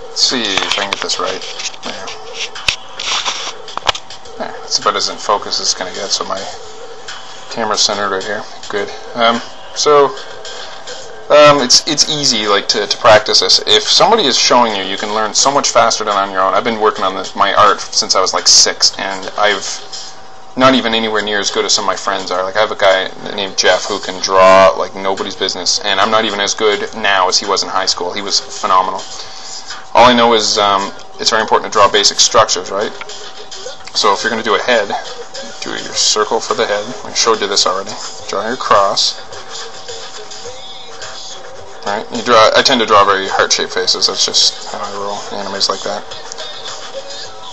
Let's see if I can get this right. There. That's about as in focus as it's going to get, so my camera's centered right here. Good. It's easy, like, to practice this. If somebody is showing you, you can learn so much faster than on your own. I've been working on my art since I was like 6, and I've not even anywhere near as good as some of my friends are. Like, I have a guy named Jeff who can draw like nobody's business, and I'm not even as good now as he was in high school. He was phenomenal. All I know is it's very important to draw basic structures, right? So if you're going to do a head, do your circle for the head. I showed you this already. Draw your cross. Right? I tend to draw very heart-shaped faces. That's just how I roll. Animes like that.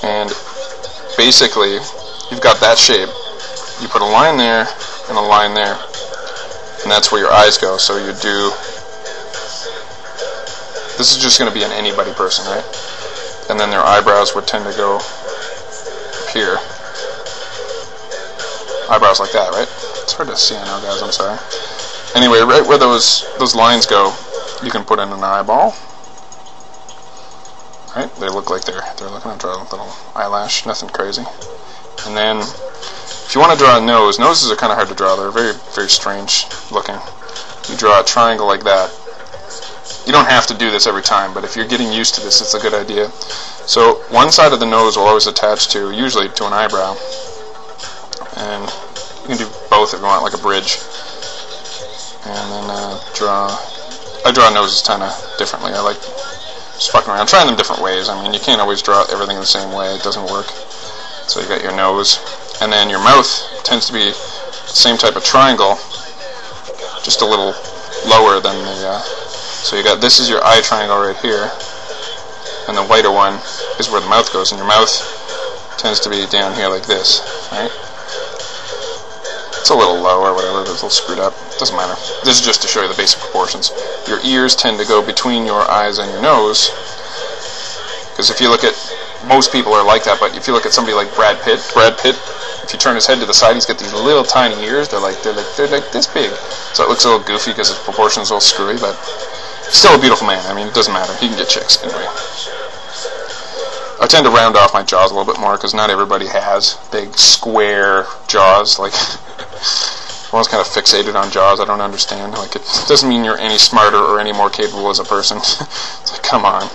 And basically, you've got that shape. You put a line there and a line there, and that's where your eyes go. So you do. This is just going to be an anybody person, right? And then their eyebrows would tend to go up here. Eyebrows like that, right? It's hard to see, I know, guys. I'm sorry. Anyway, right where those lines go, you can put in an eyeball. Right? They look like they're looking at draw a little eyelash, nothing crazy. And then, if you want to draw a nose, noses are kind of hard to draw. They're very, very strange looking. You draw a triangle like that. You don't have to do this every time, but if you're getting used to this, it's a good idea. So one side of the nose will always attach to, usually to an eyebrow. And you can do both if you want, like a bridge. And then I draw noses kind of differently. I like just fucking around, trying them different ways. I mean, you can't always draw everything the same way. It doesn't work. So you got your nose, and then your mouth tends to be the same type of triangle, just a little lower than the. So you got, this is your eye triangle right here, and the whiter one is where the mouth goes, and your mouth tends to be down here like this, right? It's a little low or whatever, it's a little screwed up. Doesn't matter. This is just to show you the basic proportions. Your ears tend to go between your eyes and your nose, because if you look at, most people are like that, but if you look at somebody like Brad Pitt, if you turn his head to the side, he's got these little tiny ears. They're like this big. So it looks a little goofy because his proportions are all screwy, but still a beautiful man. I mean, it doesn't matter. He can get chicks anyway. I tend to round off my jaws a little bit more because not everybody has big square jaws. Like, everyone's kind of fixated on jaws. I don't understand. Like, it doesn't mean you're any smarter or any more capable as a person. It's like, come on.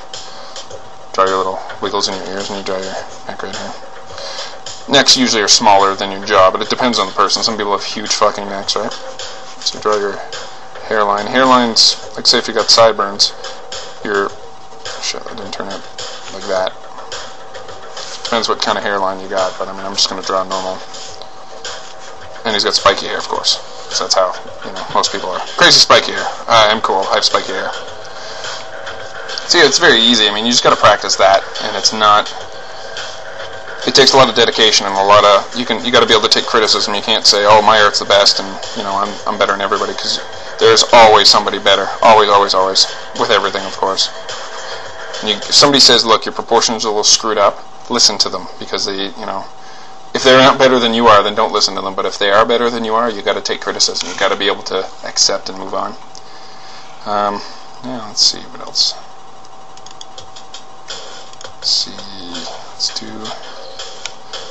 Draw your little wiggles in your ears and you draw your neck right here. Necks usually are smaller than your jaw, but it depends on the person. Some people have huge fucking necks, right? So draw your hairline. Hairlines, like say if you got sideburns, your... Shit, that didn't turn out like that. Depends what kind of hairline you got, but I mean, I'm just going to draw normal. And he's got spiky hair, of course. So that's how, you know, most people are. Crazy spiky hair. I'm cool. I have spiky hair. See, it's very easy. I mean, you just got to practice that, and it's not. It takes a lot of dedication and a lot of. You got to be able to take criticism. You can't say, "Oh, my art's the best," and you know, I'm better than everybody, because there's always somebody better. Always, always, always. With everything, of course. And if somebody says, "Look, your proportions are a little screwed up," listen to them, because they, you know, if they're not better than you are, then don't listen to them. But if they are better than you are, you got to take criticism. You got to be able to accept and move on. Yeah, let's see what else. Let's see. Let's do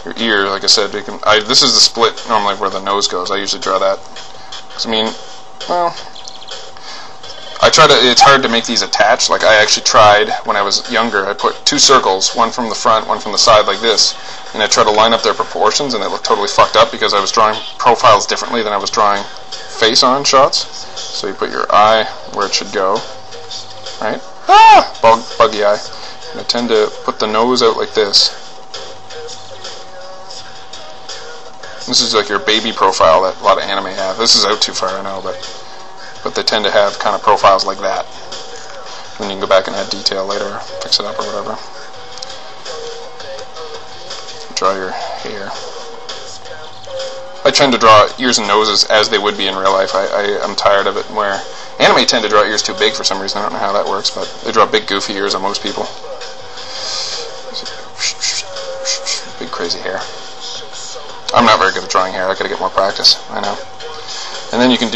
your ear. Like I said, this is the split normally where the nose goes. I usually draw that. 'Cause, I mean, well, it's hard to make these attach. Like, I actually tried when I was younger. I put 2 circles, one from the front, one from the side, like this, and I tried to line up their proportions, and they looked totally fucked up because I was drawing profiles differently than I was drawing face-on shots. So you put your eye where it should go, right? Buggy eye. And I tend to put the nose out like this. This is like your baby profile that a lot of anime have. This is out too far, I know, but they tend to have kind of profiles like that. And you can go back and add detail later, or fix it up or whatever. Draw your hair. I tend to draw ears and noses as they would be in real life. I'm tired of it where anime tend to draw ears too big for some reason. I don't know how that works, but they draw big goofy ears on most people. Big crazy hair. I'm not very good at drawing hair. I gotta get more practice. I know. And then you can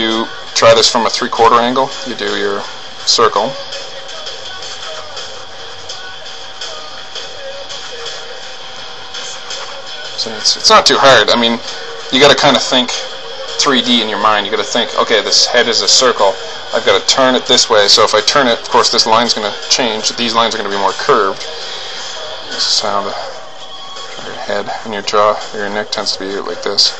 try this from a 3/4 angle. You do your circle. So it's not too hard. I mean, you got to kind of think 3D in your mind. You got to think, okay, this head is a circle. I've got to turn it this way. So if I turn it, of course, this line's going to change. These lines are going to be more curved. This is how your head and your jaw, your neck tends to be like this.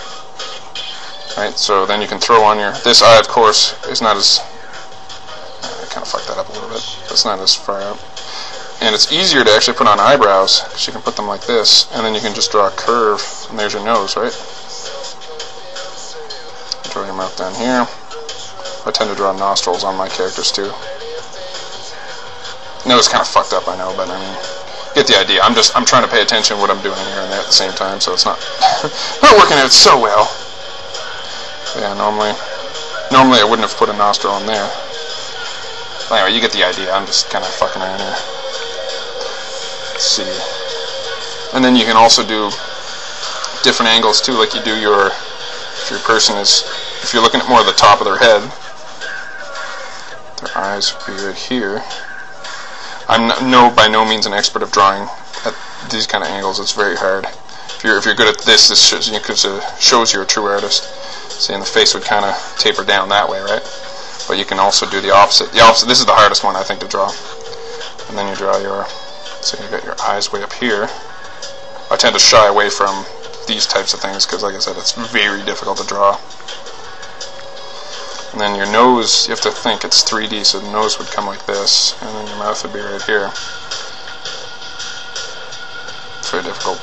Right. So then you can throw on this eye, of course, is not as. I kind of fucked that up a little bit. It's not as far out. And it's easier to actually put on eyebrows because you can put them like this, and then you can just draw a curve, and there's your nose, right? Draw your mouth down here. I tend to draw nostrils on my characters too. Nose kind of fucked up, I know, but I mean, get the idea. I'm trying to pay attention to what I'm doing here and there at the same time, so it's not not working out so well. Yeah, normally I wouldn't have put a nostril in there. Anyway, you get the idea. I'm just kind of fucking around here. Let's see. And then you can also do different angles too, like you do if your person is, if you're looking at more of the top of their head, their eyes would be right here. I'm by no means an expert of drawing at these kind of angles. It's very hard. If you're good at this shows you're a true artist. See, and the face would kind of taper down that way, right? But you can also do the opposite. This is the hardest one, I think, to draw. And then you draw so you got your eyes way up here. I tend to shy away from these types of things because, like I said, it's very difficult to draw. And then your nose, you have to think it's 3D, so the nose would come like this, and then your mouth would be right here. It's very difficult.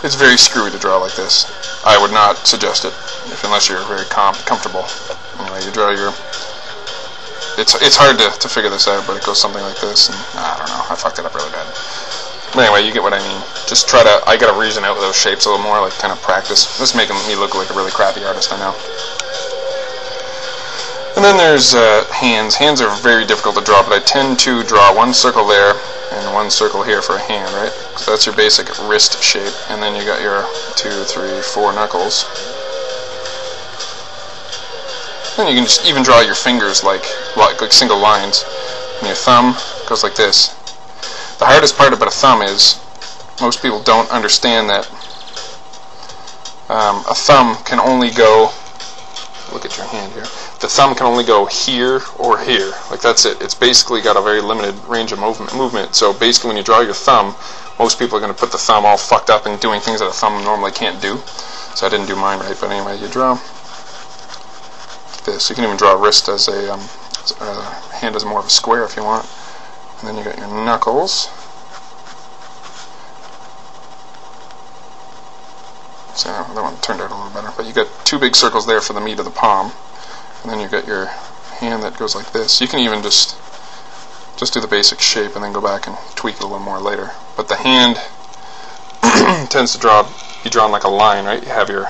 It's very screwy to draw like this. I would not suggest it unless you're very comfortable. Anyway, you draw your. It's hard to figure this out, but it goes something like this, and I don't know. I fucked it up really bad. But anyway, you get what I mean. Just try to. I gotta reason out those shapes a little more, like kind of practice. This is making me look like a really crappy artist, I know. And then there's hands. Hands are very difficult to draw, but I tend to draw one circle there and one circle here for a hand, right? So that's your basic wrist shape, and then you got your 2, 3, 4 knuckles. Then you can just even draw your fingers like single lines. And your thumb goes like this. The hardest part about a thumb is most people don't understand that a thumb can only go. Look at your hand here. The thumb can only go here or here. Like, that's it. It's basically got a very limited range of movement. So basically when you draw your thumb, most people are going to put the thumb all fucked up and doing things that a thumb normally can't do. So I didn't do mine right, but anyway, you draw this. You can even draw a wrist as a hand as more of a square if you want. And then you got your knuckles. So that one turned out a little better. But you got 2 big circles there for the meat of the palm. And then you got your hand that goes like this. You can even just do the basic shape and then go back and tweak it a little more later. But the hand tends to be drawn like a line, right? You have your,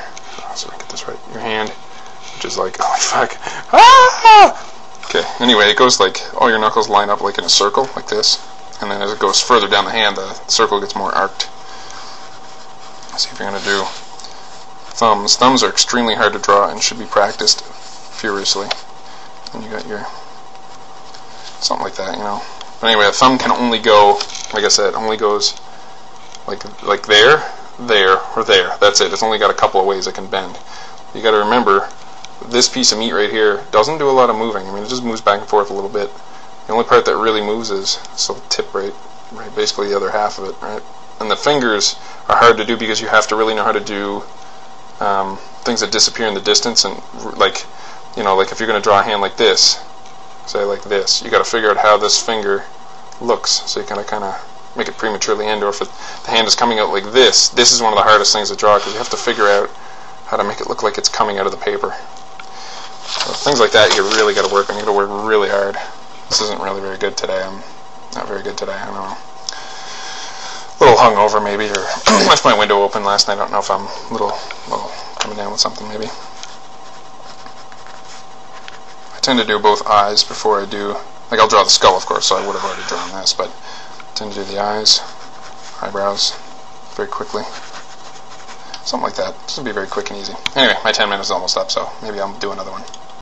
so I get this right, your hand, which is like, oh fuck, ah! Okay, anyway, it goes like, all your knuckles line up like in a circle, like this. And then as it goes further down the hand, the circle gets more arced. Let's see if you're going to do thumbs. Thumbs are extremely hard to draw and should be practiced furiously. And you got your something like that, you know. But anyway, a thumb can only go, like I said, only goes like there, there, or there. That's it. It's only got a couple of ways it can bend. You got to remember, this piece of meat right here doesn't do a lot of moving. I mean, it just moves back and forth a little bit. The only part that really moves is this little tip right, basically the other half of it, right? And the fingers are hard to do because you have to really know how to do things that disappear in the distance, and like, you know, like if you're going to draw a hand like this, say like this, you got to figure out how this finger looks, so you kind of make it prematurely end. Or if the hand is coming out like this is one of the hardest things to draw because you have to figure out how to make it look like it's coming out of the paper. So things like that you really got to work on. You got to work really hard. This isn't really very good today. I'm not very good today. I don't know. A little hungover maybe, or left my window open last night. I don't know if I'm a little coming down with something maybe. I tend to do both eyes before I do, like I'll draw the skull of course, so I would have already drawn this, but I tend to do the eyes, eyebrows very quickly. Something like that. This will be very quick and easy. Anyway, my 10 minutes is almost up, so maybe I'll do another one.